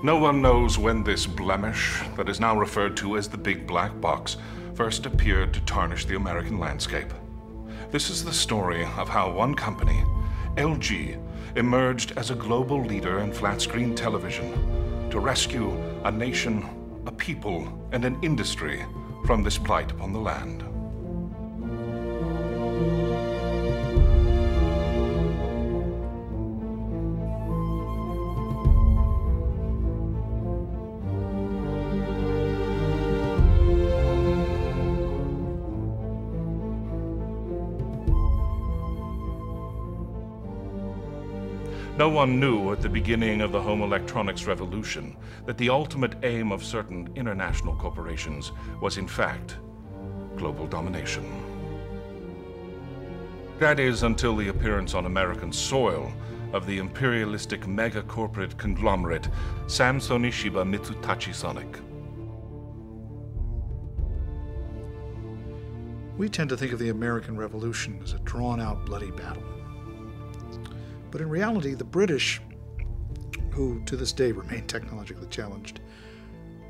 No one knows when this blemish, that is now referred to as the Big Black Box, first appeared to tarnish the American landscape. This is the story of how one company, LG, emerged as a global leader in flat-screen television to rescue a nation, a people, and an industry from this blight upon the land. No one knew at the beginning of the home electronics revolution that the ultimate aim of certain international corporations was, in fact, global domination. That is, until the appearance on American soil of the imperialistic mega-corporate conglomerate Samsonyshibamitsutachisonic. We tend to think of the American Revolution as a drawn-out, bloody battle. But in reality, the British, who to this day remain technologically challenged,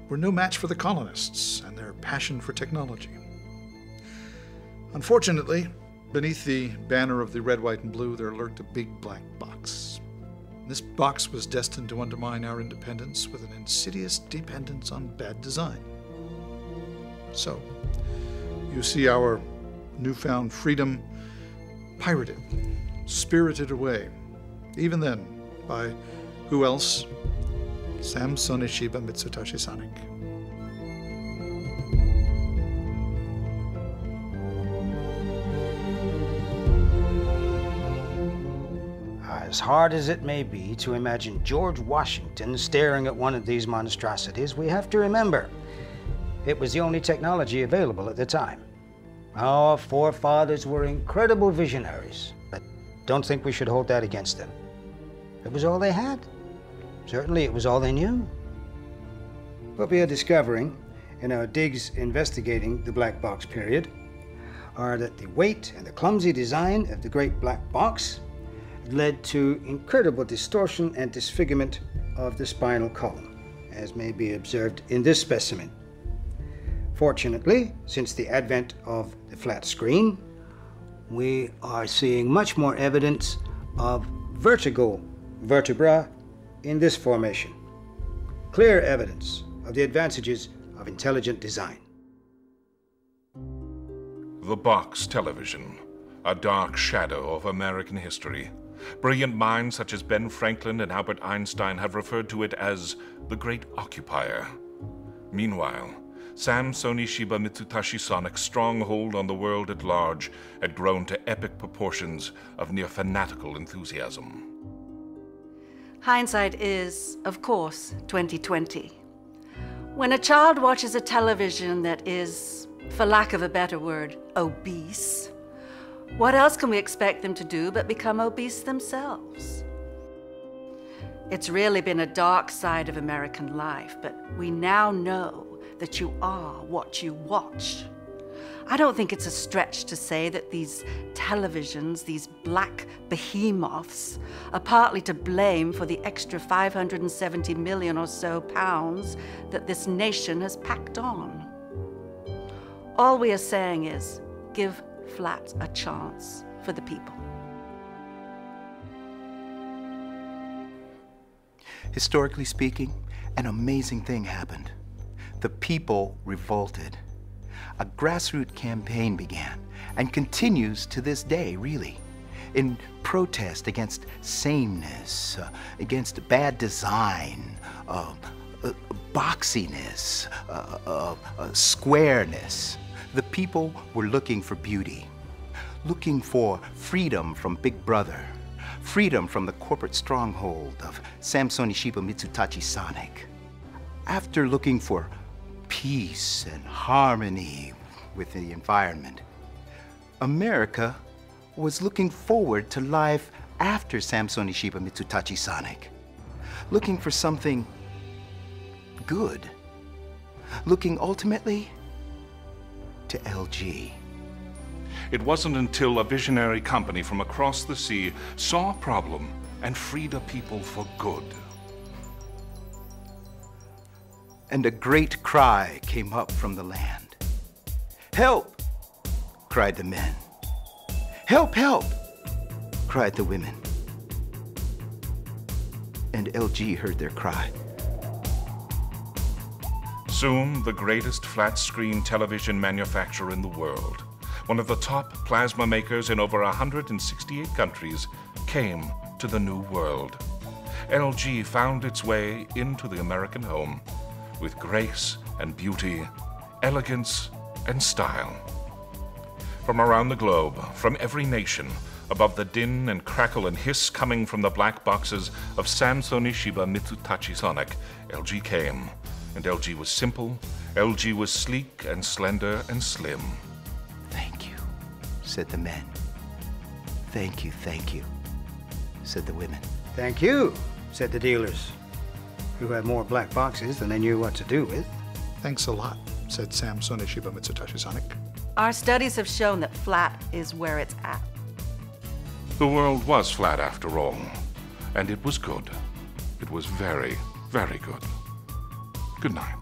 were no match for the colonists and their passion for technology. Unfortunately, beneath the banner of the red, white, and blue, there lurked a big black box. This box was destined to undermine our independence with an insidious dependence on bad design. So, you see our newfound freedom pirated, spirited away, even then, by who else? Samsonyshibamitsutachisonic. As hard as it may be to imagine George Washington staring at one of these monstrosities, we have to remember it was the only technology available at the time. Our forefathers were incredible visionaries, but don't think we should hold that against them. It was all they had. Certainly it was all they knew. What we are discovering in our digs investigating the black box period are that the weight and the clumsy design of the great black box led to incredible distortion and disfigurement of the spinal column, as may be observed in this specimen. Fortunately, since the advent of the flat screen, we are seeing much more evidence of vertical vertebra in this formation. Clear evidence of the advantages of intelligent design. The box television, a dark shadow of American history. Brilliant minds such as Ben Franklin and Albert Einstein have referred to it as the Great Occupier. Meanwhile, Samsonyshibamitsutachisonic stronghold on the world at large had grown to epic proportions of near fanatical enthusiasm. Hindsight is, of course, 2020. When a child watches a television that is, for lack of a better word, obese, what else can we expect them to do but become obese themselves? It's really been a dark side of American life, but we now know that you are what you watch. I don't think it's a stretch to say that these televisions, these black behemoths, are partly to blame for the extra 570 million or so pounds that this nation has packed on. All we are saying is, give flats a chance for the people. Historically speaking, an amazing thing happened. The people revolted. A grassroots campaign began and continues to this day, really, in protest against sameness, against bad design, boxiness, squareness. The people were looking for beauty, looking for freedom from Big Brother, freedom from the corporate stronghold of Samsonyshibamitsutachisonic. After looking for peace and harmony with the environment, America was looking forward to life after Samsonyshibamitsutachisonic, looking for something good, looking ultimately to LG. It wasn't until a visionary company from across the sea saw a problem and freed a people for good. and a great cry came up from the land. "Help!" cried the men. "Help, help!" cried the women. And LG heard their cry. Soon, the greatest flat-screen television manufacturer in the world, one of the top plasma makers in over 168 countries, came to the New World. LG found its way into the American home with grace and beauty, elegance and style. From around the globe, from every nation, above the din and crackle and hiss coming from the black boxes of Samsonyshibamitsutachisonic, LG came. And LG was simple, LG was sleek and slender and slim. "Thank you," said the men. "Thank you, said the women. Thank you, said the dealers, who had more black boxes than they knew what to do with. Thanks a lot, said Samsonyshibamitsutachisonic. Our studies have shown that flat is where it's at. The world was flat after all, and it was good. It was very, very good. Good night.